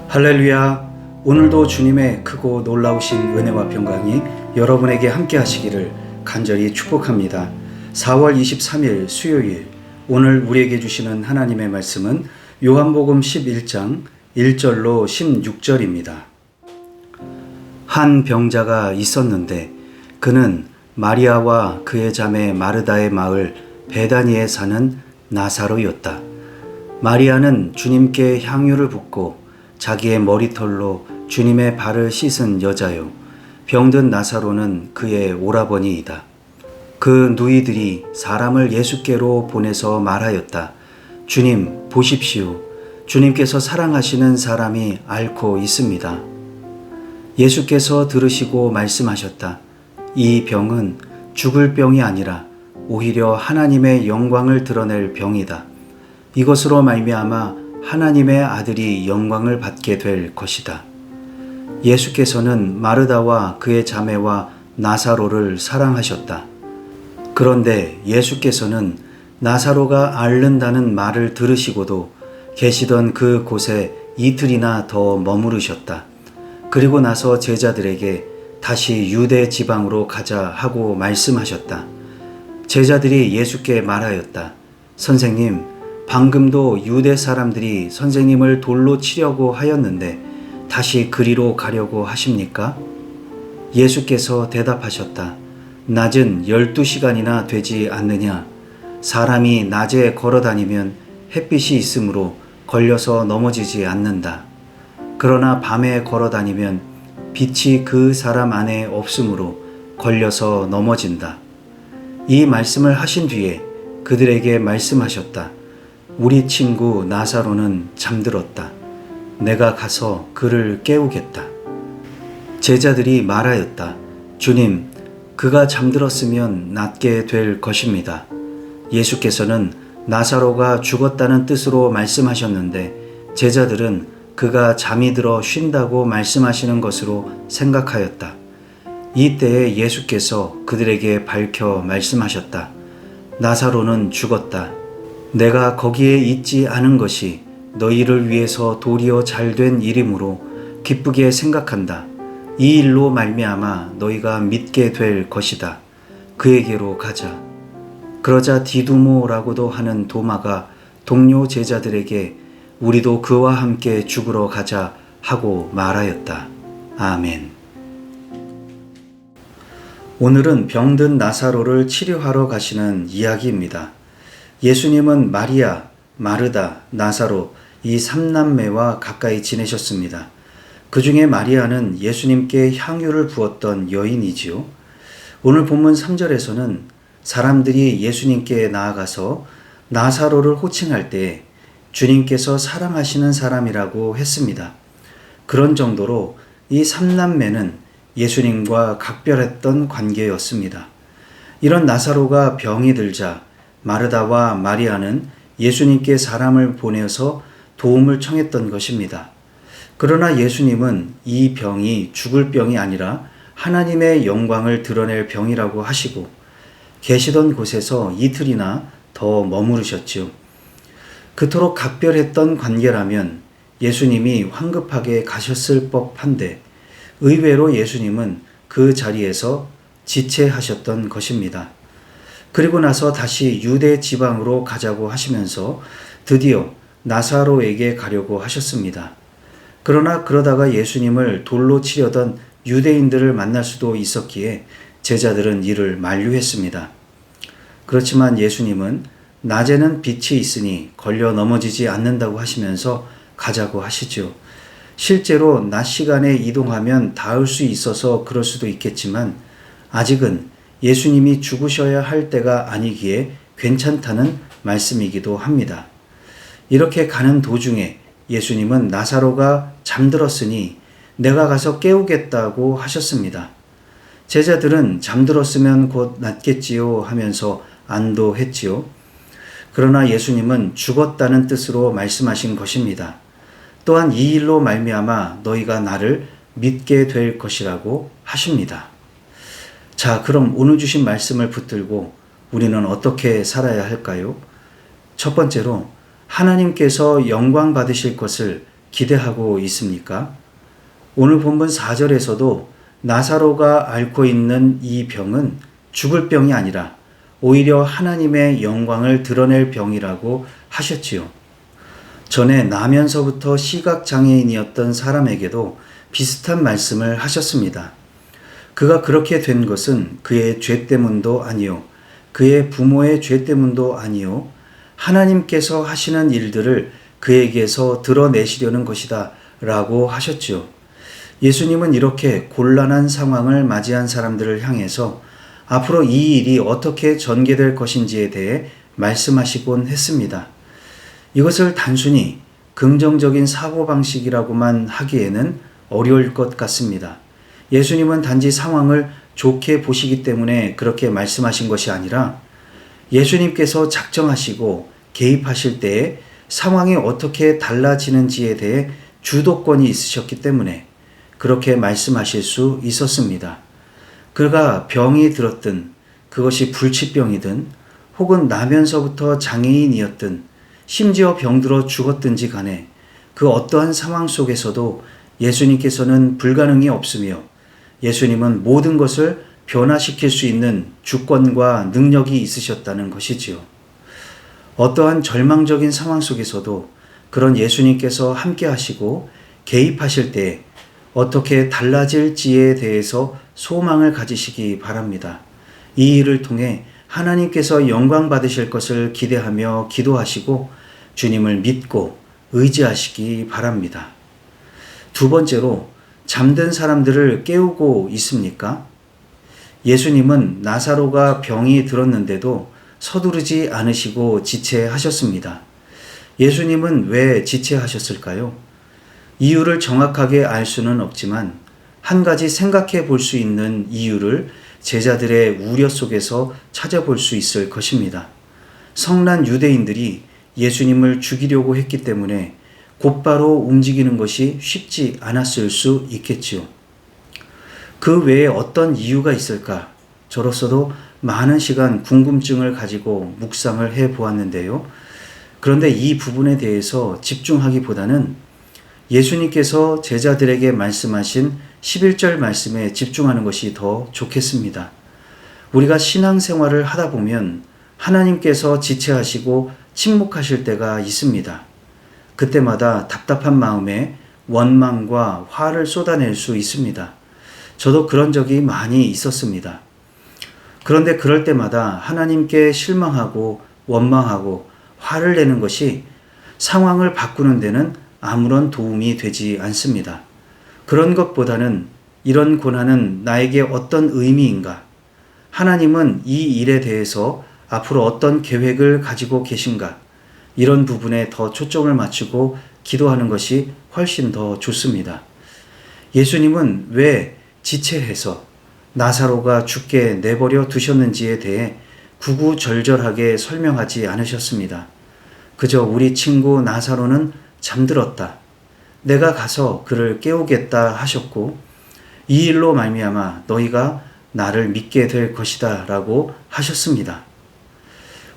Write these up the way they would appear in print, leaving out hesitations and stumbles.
할렐루야. 오늘도 주님의 크고 놀라우신 은혜와 평강이 여러분에게 함께 하시기를 간절히 축복합니다. 4월 23일 수요일, 오늘 우리에게 주시는 하나님의 말씀은 요한복음 11장 1절로 16절입니다. 한 병자가 있었는데 그는 마리아와 그의 자매 마르다의 마을 베다니에 사는 나사로였다. 마리아는 주님께 향유를 붓고 자기의 머리털로 주님의 발을 씻은 여자요, 병든 나사로는 그의 오라버니이다. 그 누이들이 사람을 예수께로 보내서 말하였다. 주님, 보십시오. 주님께서 사랑하시는 사람이 앓고 있습니다. 예수께서 들으시고 말씀하셨다. 이 병은 죽을 병이 아니라 오히려 하나님의 영광을 드러낼 병이다. 이것으로 말미암아 하나님의 아들이 영광을 받게 될 것이다. 예수께서는 마르다와 그의 자매와 나사로를 사랑하셨다. 그런데 예수께서는 나사로가 앓는다는 말을 들으시고도 계시던 그 곳에 이틀이나 더 머무르셨다. 그리고 나서 제자들에게 다시 유대 지방으로 가자 하고 말씀하셨다. 제자들이 예수께 말하였다. 선생님, 방금도 유대 사람들이 선생님을 돌로 치려고 하였는데 다시 그리로 가려고 하십니까? 예수께서 대답하셨다. 낮은 12시간이나 되지 않느냐? 사람이 낮에 걸어다니면 햇빛이 있으므로 걸려서 넘어지지 않는다. 그러나 밤에 걸어다니면 빛이 그 사람 안에 없으므로 걸려서 넘어진다. 이 말씀을 하신 뒤에 그들에게 말씀하셨다. 우리 친구 나사로는 잠들었다. 내가 가서 그를 깨우겠다. 제자들이 말하였다. 주님, 그가 잠들었으면 낫게 될 것입니다. 예수께서는 나사로가 죽었다는 뜻으로 말씀하셨는데 제자들은 그가 잠이 들어 쉰다고 말씀하시는 것으로 생각하였다. 이때에 예수께서 그들에게 밝혀 말씀하셨다. 나사로는 죽었다. 내가 거기에 있지 않은 것이 너희를 위해서 도리어 잘된 일이므로 기쁘게 생각한다. 이 일로 말미암아 너희가 믿게 될 것이다. 그에게로 가자. 그러자 디두모라고도 하는 도마가 동료 제자들에게 우리도 그와 함께 죽으러 가자 하고 말하였다. 아멘. 오늘은 병든 나사로를 치료하러 가시는 이야기입니다. 예수님은 마리아, 마르다, 나사로 이 3남매와 가까이 지내셨습니다. 그 중에 마리아는 예수님께 향유를 부었던 여인이지요. 오늘 본문 3절에서는 사람들이 예수님께 나아가서 나사로를 호칭할 때 주님께서 사랑하시는 사람이라고 했습니다. 그런 정도로 이 3남매는 예수님과 각별했던 관계였습니다. 이런 나사로가 병이 들자 마르다와 마리아는 예수님께 사람을 보내서 도움을 청했던 것입니다. 그러나 예수님은 이 병이 죽을 병이 아니라 하나님의 영광을 드러낼 병이라고 하시고 계시던 곳에서 이틀이나 더 머무르셨지요. 그토록 각별했던 관계라면 예수님이 황급하게 가셨을 법한데 의외로 예수님은 그 자리에서 지체하셨던 것입니다. 그리고 나서 다시 유대 지방으로 가자고 하시면서 드디어 나사로에게 가려고 하셨습니다. 그러나 그러다가 예수님을 돌로 치려던 유대인들을 만날 수도 있었기에 제자들은 이를 만류했습니다. 그렇지만 예수님은 낮에는 빛이 있으니 걸려 넘어지지 않는다고 하시면서 가자고 하시죠. 실제로 낮 시간에 이동하면 닿을 수 있어서 그럴 수도 있겠지만 아직은 예수님이 죽으셔야 할 때가 아니기에 괜찮다는 말씀이기도 합니다. 이렇게 가는 도중에 예수님은 나사로가 잠들었으니 내가 가서 깨우겠다고 하셨습니다. 제자들은 잠들었으면 곧 낫겠지요 하면서 안도했지요. 그러나 예수님은 죽었다는 뜻으로 말씀하신 것입니다. 또한 이 일로 말미암아 너희가 나를 믿게 될 것이라고 하십니다. 자, 그럼 오늘 주신 말씀을 붙들고 우리는 어떻게 살아야 할까요? 첫 번째로 하나님께서 영광 받으실 것을 기대하고 있습니까? 오늘 본문 4절에서도 나사로가 앓고 있는 이 병은 죽을 병이 아니라 오히려 하나님의 영광을 드러낼 병이라고 하셨지요. 전에 나면서부터 시각장애인이었던 사람에게도 비슷한 말씀을 하셨습니다. 그가 그렇게 된 것은 그의 죄 때문도 아니요, 그의 부모의 죄 때문도 아니요, 하나님께서 하시는 일들을 그에게서 드러내시려는 것이다 라고 하셨지요. 예수님은 이렇게 곤란한 상황을 맞이한 사람들을 향해서 앞으로 이 일이 어떻게 전개될 것인지에 대해 말씀하시곤 했습니다. 이것을 단순히 긍정적인 사고방식이라고만 하기에는 어려울 것 같습니다. 예수님은 단지 상황을 좋게 보시기 때문에 그렇게 말씀하신 것이 아니라 예수님께서 작정하시고 개입하실 때에 상황이 어떻게 달라지는지에 대해 주도권이 있으셨기 때문에 그렇게 말씀하실 수 있었습니다. 그가 병이 들었든 그것이 불치병이든 혹은 나면서부터 장애인이었든 심지어 병들어 죽었든지 간에 그 어떠한 상황 속에서도 예수님께서는 불가능이 없으며 예수님은 모든 것을 변화시킬 수 있는 주권과 능력이 있으셨다는 것이지요. 어떠한 절망적인 상황 속에서도 그런 예수님께서 함께 하시고 개입하실 때 어떻게 달라질지에 대해서 소망을 가지시기 바랍니다. 이 일을 통해 하나님께서 영광 받으실 것을 기대하며 기도하시고 주님을 믿고 의지하시기 바랍니다. 두 번째로, 잠든 사람들을 깨우고 있습니까? 예수님은 나사로가 병이 들었는데도 서두르지 않으시고 지체하셨습니다. 예수님은 왜 지체하셨을까요? 이유를 정확하게 알 수는 없지만 한 가지 생각해 볼 수 있는 이유를 제자들의 우려 속에서 찾아볼 수 있을 것입니다. 성난 유대인들이 예수님을 죽이려고 했기 때문에 곧바로 움직이는 것이 쉽지 않았을 수 있겠지요. 그 외에 어떤 이유가 있을까? 저로서도 많은 시간 궁금증을 가지고 묵상을 해 보았는데요. 그런데 이 부분에 대해서 집중하기보다는 예수님께서 제자들에게 말씀하신 11절 말씀에 집중하는 것이 더 좋겠습니다. 우리가 신앙생활을 하다 보면 하나님께서 지체하시고 침묵하실 때가 있습니다. 그때마다 답답한 마음에 원망과 화를 쏟아낼 수 있습니다. 저도 그런 적이 많이 있었습니다. 그런데 그럴 때마다 하나님께 실망하고 원망하고 화를 내는 것이 상황을 바꾸는 데는 아무런 도움이 되지 않습니다. 그런 것보다는 이런 고난은 나에게 어떤 의미인가? 하나님은 이 일에 대해서 앞으로 어떤 계획을 가지고 계신가? 이런 부분에 더 초점을 맞추고 기도하는 것이 훨씬 더 좋습니다. 예수님은 왜 지체해서 나사로가 죽게 내버려 두셨는지에 대해 구구절절하게 설명하지 않으셨습니다. 그저 우리 친구 나사로는 잠들었다, 내가 가서 그를 깨우겠다 하셨고, 이 일로 말미암아 너희가 나를 믿게 될 것이다 라고 하셨습니다.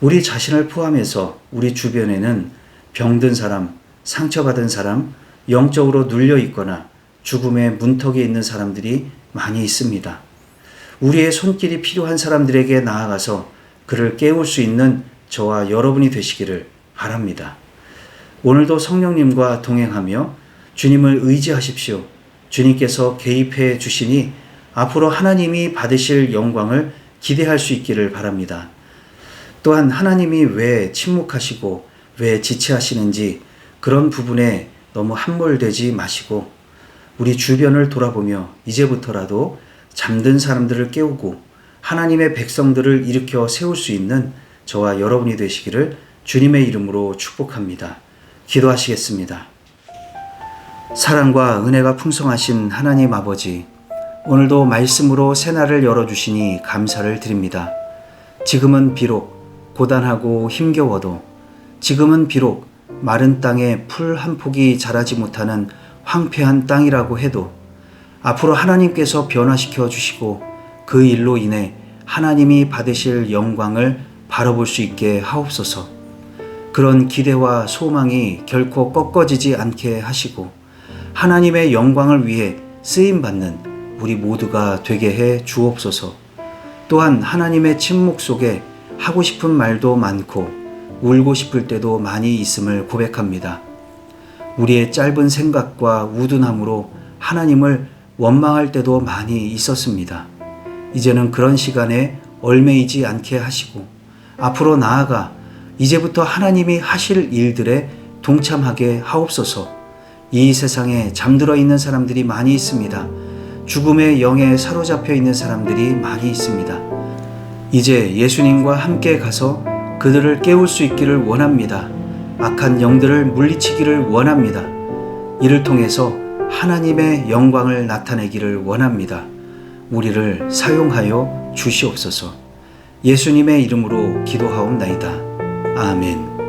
우리 자신을 포함해서 우리 주변에는 병든 사람, 상처받은 사람, 영적으로 눌려 있거나 죽음의 문턱에 있는 사람들이 많이 있습니다. 우리의 손길이 필요한 사람들에게 나아가서 그를 깨울 수 있는 저와 여러분이 되시기를 바랍니다. 오늘도 성령님과 동행하며 주님을 의지하십시오. 주님께서 개입해 주시니 앞으로 하나님이 받으실 영광을 기대할 수 있기를 바랍니다. 또한 하나님이 왜 침묵하시고 왜 지체하시는지 그런 부분에 너무 함몰되지 마시고 우리 주변을 돌아보며 이제부터라도 잠든 사람들을 깨우고 하나님의 백성들을 일으켜 세울 수 있는 저와 여러분이 되시기를 주님의 이름으로 축복합니다. 기도하시겠습니다. 사랑과 은혜가 풍성하신 하나님 아버지, 오늘도 말씀으로 새날을 열어주시니 감사를 드립니다. 지금은 비록 고단하고 힘겨워도, 지금은 비록 마른 땅에 풀 한 폭이 자라지 못하는 황폐한 땅이라고 해도 앞으로 하나님께서 변화시켜 주시고 그 일로 인해 하나님이 받으실 영광을 바라볼 수 있게 하옵소서. 그런 기대와 소망이 결코 꺾어지지 않게 하시고 하나님의 영광을 위해 쓰임받는 우리 모두가 되게 해 주옵소서. 또한 하나님의 침묵 속에 하고 싶은 말도 많고 울고 싶을 때도 많이 있음을 고백합니다. 우리의 짧은 생각과 우둔함으로 하나님을 원망할 때도 많이 있었습니다. 이제는 그런 시간에 얽매이지 않게 하시고 앞으로 나아가 이제부터 하나님이 하실 일들에 동참하게 하옵소서. 이 세상에 잠들어 있는 사람들이 많이 있습니다. 죽음의 영에 사로잡혀 있는 사람들이 많이 있습니다. 이제 예수님과 함께 가서 그들을 깨울 수 있기를 원합니다. 악한 영들을 물리치기를 원합니다. 이를 통해서 하나님의 영광을 나타내기를 원합니다. 우리를 사용하여 주시옵소서. 예수님의 이름으로 기도하옵나이다. 아멘.